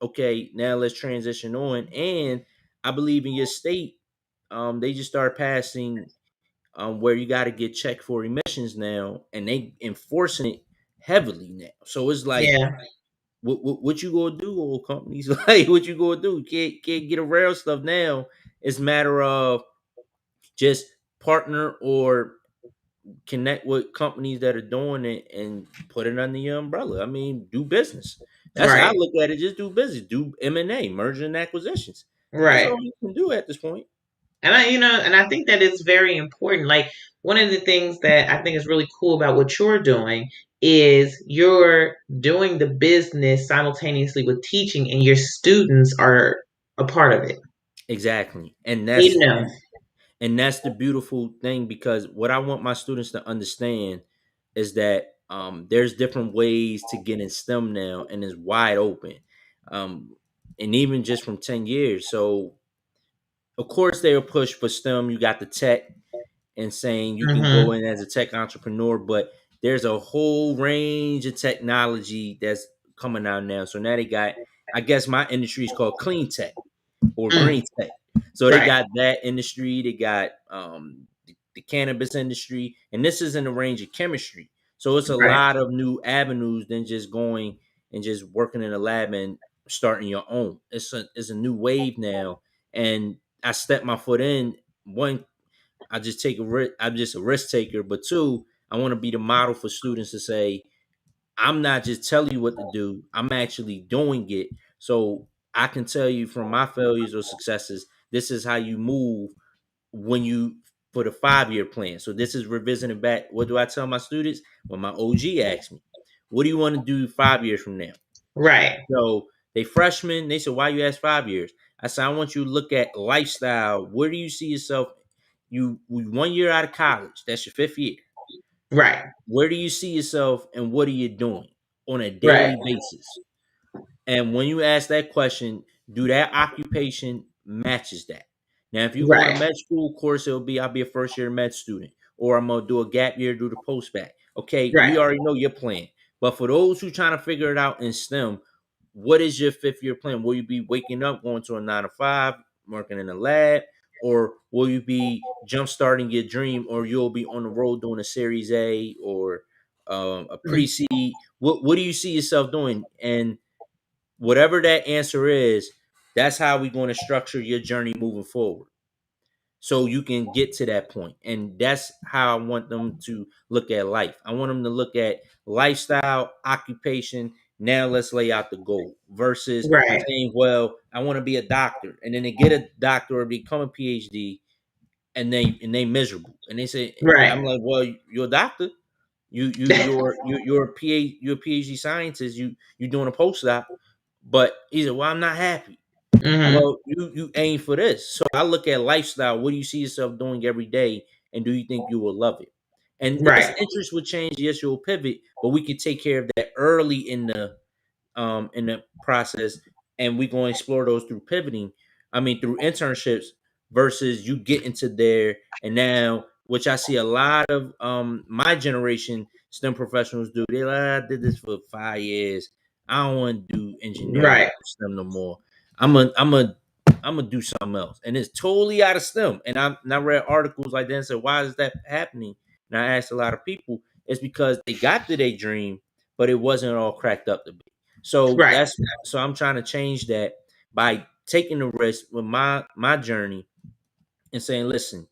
okay, now let's transition on. And I believe in your state, they just started passing where you got to get checked for emissions now, and they enforcing it heavily now. So it's like, Yeah, what you gonna do, old companies? Like, what you gonna do? Can't get around stuff now. It's a matter of just partner or connect with companies that are doing it and put it under your umbrella. I mean, do business. That's how I right, look at it. Just do business. Do M&A, merger and acquisitions. That's right. all you can do at this point. And I think that it's very important. Like one of the things that I think is really cool about what you're doing is you're doing the business simultaneously with teaching, and your students are a part of it. Exactly. You know, And that's the beautiful thing because what I want my students to understand is that there's different ways to get in STEM now, and it's wide open. Um, and even just from 10 years. So, of course, they will push for STEM. You got the tech and saying you can go hmm in as a tech entrepreneur, but there's a whole range of technology that's coming out now. So now they got, I guess my industry is called clean tech or green tech. So they right, got that industry, they got the cannabis industry, and this is in the range of chemistry. So it's a right, lot of new avenues than just going and just working in a lab and starting your own. It's a new wave now, and I step my foot in. One, I just take a risk. I'm just a risk taker, but two, I want to be the model for students to say, I'm not just telling you what to do, I'm actually doing it. So I can tell you from my failures or successes, this is how you move when you for the 5 year plan. So this is revisiting back. What do I tell my students? When my OG asks me, what do you want to do 5 years from now? right, So they freshmen, they said, why you ask 5 years? I said, I want you to look at lifestyle. Where do you see yourself you 1 year out of college. That's your fifth year. Right. Where do you see yourself, and what are you doing on a Right. daily basis? And when you ask that question, do that occupation matches that? Now, if you're going to Right. med school, of course, it'll be I'll be a first year med student, or I'm gonna do a gap year, do the post back. Okay, we Right. already know your plan. But for those who trying to figure it out in STEM, what is your fifth year plan? Will you be waking up, going to a 9 to 5, working in a lab, or will you be jump starting your dream, or you'll be on the road doing a Series A or a pre Mhm. seed? What do you see yourself doing? And whatever that answer is, that's how we're going to structure your journey moving forward. So you can get to that point. And that's how I want them to look at life. I want them to look at lifestyle, occupation. Now let's lay out the goal versus Right. saying, well, I want to be a doctor. And then they get a doctor or become a PhD and they miserable. And they say, I'm Right. like, well, you're a doctor. You're you're a PhD scientist. You're doing a postdoc, but he said, "Well, I'm not happy." Hmm. Well, you aim for this. So I look at lifestyle. What do you see yourself doing every day, and do you think you will love it? And yes, Right. interest will change. Yes, you'll pivot, but we can take care of that early in the process, and we're going to explore those through pivoting. I mean, through internships versus you get into there and now, which I see a lot of my generation STEM professionals do. They like, I did this for 5 years. I don't want to do engineering Right. or STEM no more. I'm gonna do something else, and it's totally out of STEM. And I read articles like that and said, why is that happening? And I asked a lot of people, it's because they got to their dream, but it wasn't all cracked up to be. So Right. I'm trying to change that by taking the risk with my journey and saying, listen,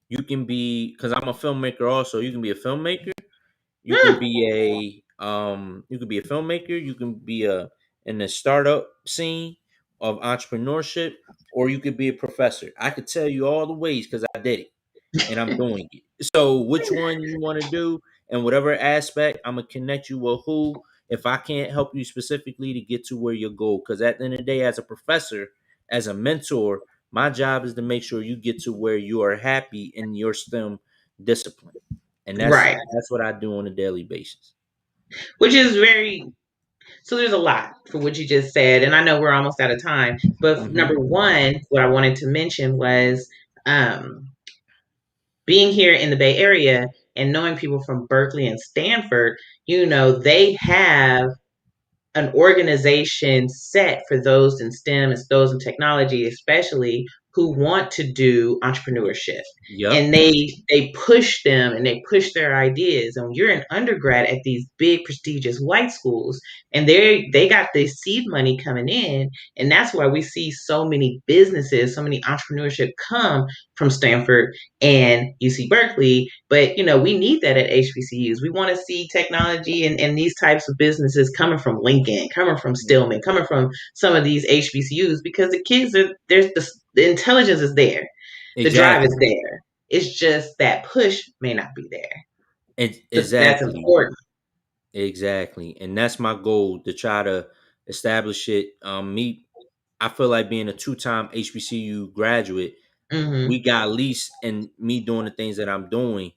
you can be, because I'm a filmmaker also. You can be a filmmaker. You can Mm. be you can be a filmmaker. You can be a in the startup scene of entrepreneurship, or you could be a professor. I could tell you all the ways because I did it and I'm doing it. So which one you want to do, and whatever aspect, I'm gonna connect you with who. If I can't help you specifically to get to where you go, because at the end of the day, as a professor, as a mentor, my job is to make sure you get to where you are happy in your STEM discipline, and Right. that's what I do on a daily basis. Which is very, so there's a lot for what you just said. And I know we're almost out of time. But Hmm. number one, what I wanted to mention was um, being here in the Bay Area and knowing people from Berkeley and Stanford, they have an organization set for those in STEM and those in technology, especially who want to do entrepreneurship. Yep. And they push them and they push their ideas. And you're an undergrad at these big prestigious white schools, and they got this seed money coming in, and that's why we see so many businesses, so many entrepreneurship come from Stanford and UC Berkeley. But we need that at HBCUs. We want to see technology and these types of businesses coming from Lincoln, coming from Stillman, coming from some of these HBCUs, because the kids are there's the intelligence is there, the drive is Exactly. there. It's just that push may not be there. So that's Exactly. important. Exactly. And that's my goal to try to establish it. I feel like being a two-time HBCU graduate, Hmm. we got at least in me doing the things that I'm doing,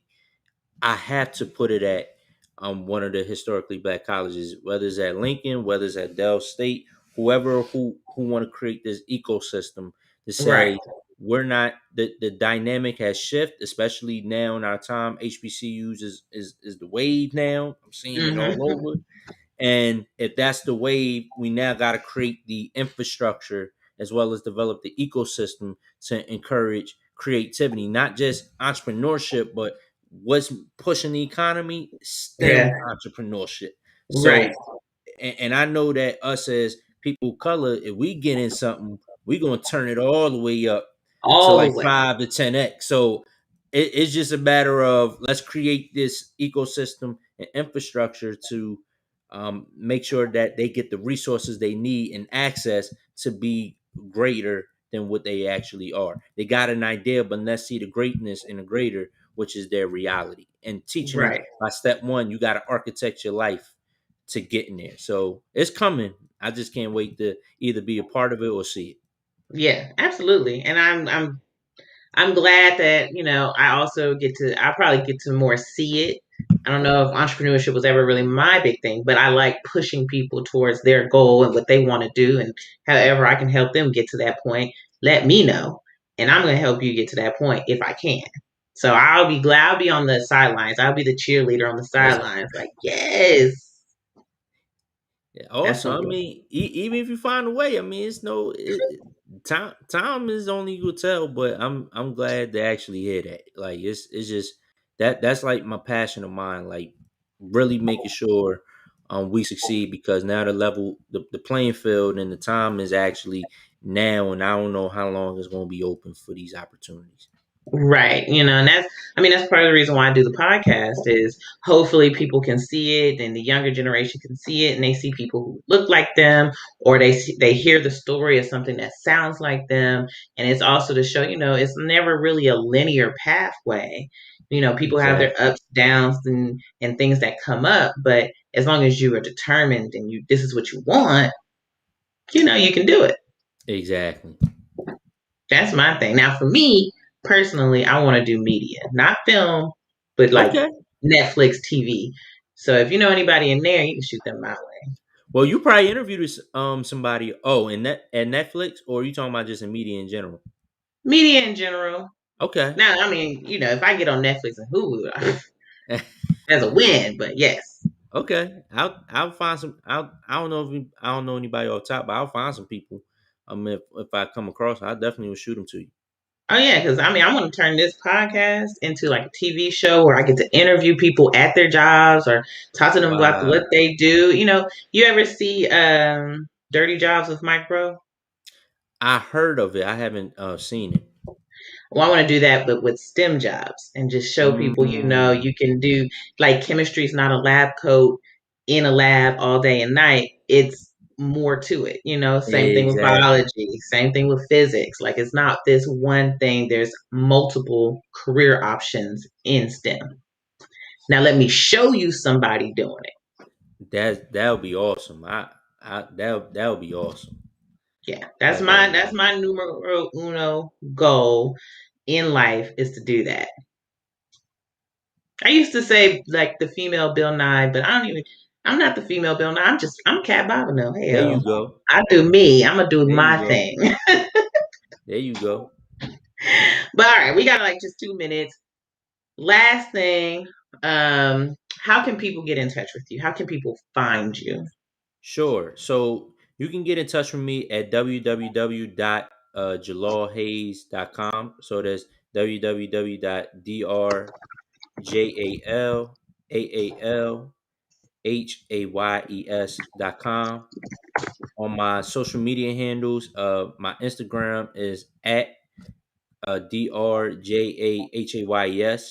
I have to put it at one of the historically black colleges, whether it's at Lincoln, whether it's at Dell State, whoever who want to create this ecosystem to Right. say we're not the dynamic has shifted, especially now in our time. HBCUs is the wave now. I'm seeing it all Hmm. over. And if that's the wave, we now got to create the infrastructure as well as develop the ecosystem to encourage creativity, not just entrepreneurship, but what's pushing the economy, Yeah. STEM entrepreneurship. Right. So, and I know that us as people of color, if we get in something, we're gonna turn it all the way up to All the like way. 5 to 10x. So it's just a matter of let's create this ecosystem and infrastructure to make sure that they get the resources they need and access to be greater than what they actually are. They got an idea, but let's see the greatness in the greater, which is their reality. And teaching them Right. by step one, you got to architect your life to get in there. So it's coming. I just can't wait to either be a part of it or see it. Yeah, absolutely. And I'm glad that, I also I probably get to more see it. I don't know if entrepreneurship was ever really my big thing, but I like pushing people towards their goal and what they want to do. And however I can help them get to that point, let me know. And I'm going to help you get to that point if I can. So I'll be glad. I'll be on the sidelines. I'll be the cheerleader on the sidelines. Like, yes, Yeah, that's also, what I we're. mean, even if you find a way, I mean, it's no time is only you will tell. But I'm glad to actually hear that. Like it's just that's like my passion of mine. Like really making sure we succeed because now the playing field and the time is actually now, and I don't know how long it's going to be open for these opportunities. Right. And that's part of the reason why I do the podcast is hopefully people can see it and the younger generation can see it and they see people who look like them or they hear the story of something that sounds like them. And it's also to show, it's never really a linear pathway. People have their Exactly. ups, downs and things that come up, but as long as you are determined and this is what you want, you can do it. Exactly. That's my thing. Now, for me personally, I want to do media, not film, but like Okay. Netflix TV. So if you know anybody in there, you can shoot them my way. Well, you probably interviewed somebody. Oh, in that at Netflix, or are you talking about just in media in general? Media in general. Okay. Now, I mean, if I get on Netflix and Hulu, that's a win. But yes. Okay, I'll find some. I don't know if I don't know anybody off top, but I'll find some people. If I come across, I definitely will shoot them to you. Oh yeah, because I mean, I want to turn this podcast into like a TV show where I get to interview people at their jobs or talk to them about what Wow, they do. You ever see Dirty Jobs with Mike Rowe? I heard of it. I haven't seen it. Well, I want to do that, but with STEM jobs and just show people, Mm, you can do like chemistry is not a lab coat in a lab all day and night. It's more to it, same thing with exactly. biology, same thing with physics. Like it's not this one thing, there's multiple career options in STEM. Now, let me show you somebody doing it. That would be awesome. That would be awesome. Yeah, That would definitely that's be my numero uno goal in life is to do that. I used to say like the female Bill Nye, but I'm not the female Bill Nye. I'm CaT Bobino. There you Hell. go. I do me. I'm gonna do There you my go. thing. There you go. But all right, we got like just 2 minutes. Last thing, how can people get in touch with you? How can people find you? Sure. So you can get in touch with me at www.jalalhayes.com. So that's www.drjalalhayes.com. On my social media handles, my Instagram is at drjahays.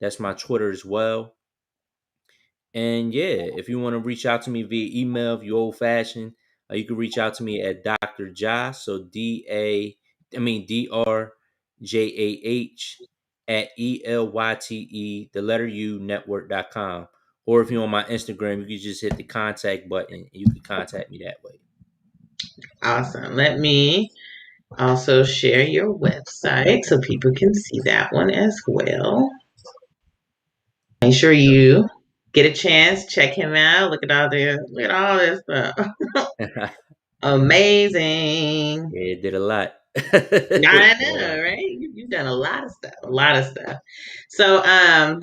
That's my Twitter as well. And yeah, if you want to reach out to me via email, if you're old fashioned, you can reach out to me at Dr. Ja. So DRJAH at ELYTE, the letter U network.com. Or if you're on my Instagram, you can just hit the contact button and you can contact me that way. Awesome. Let me also share your website so people can see that one as well. Make sure you get a chance, check him out. Look at all this stuff. Yeah, Amazing. it did a lot. I Did a know, lot. right? You've done a lot of stuff, a lot of stuff. So, I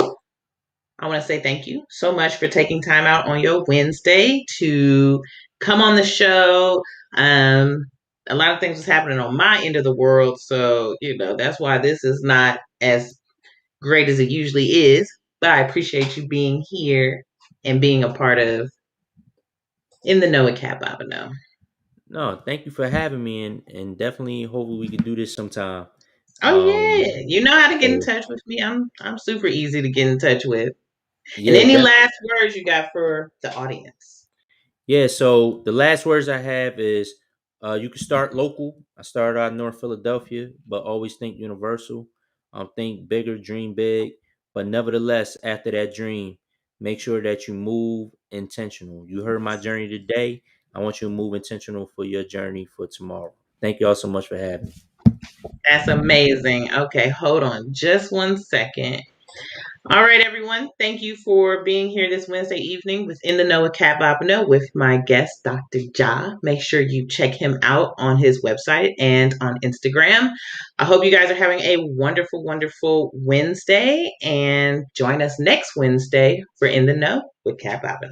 want to say thank you so much for taking time out on your Wednesday to come on the show. Um, a lot of things was happening on my end of the world, so that's why this is not as great as it usually is. But I appreciate you being here and being a part of In the Know with CaT Bobino. No, thank you for having me, and definitely hopefully we could do this sometime. Oh yeah, you know how to get in So touch with me. I'm super easy to get in touch with. And yeah, any last words you got for the audience? yeah. So the last words I have is, you can start local. I started out in North Philadelphia, but always think universal. Think bigger, dream big, but nevertheless, after that dream, make sure that you move intentional. You heard my journey today. I want you to move intentional for your journey for tomorrow. Thank you all so much for having me. That's amazing. Okay, hold on just one second. All right, everyone. Thank you for being here this Wednesday evening with In the Know with CaT Bobino with my guest, Dr. Ja. Make sure you check him out on his website and on Instagram. I hope you guys are having a wonderful, wonderful Wednesday, and join us next Wednesday for In the Know with CaT Bobino.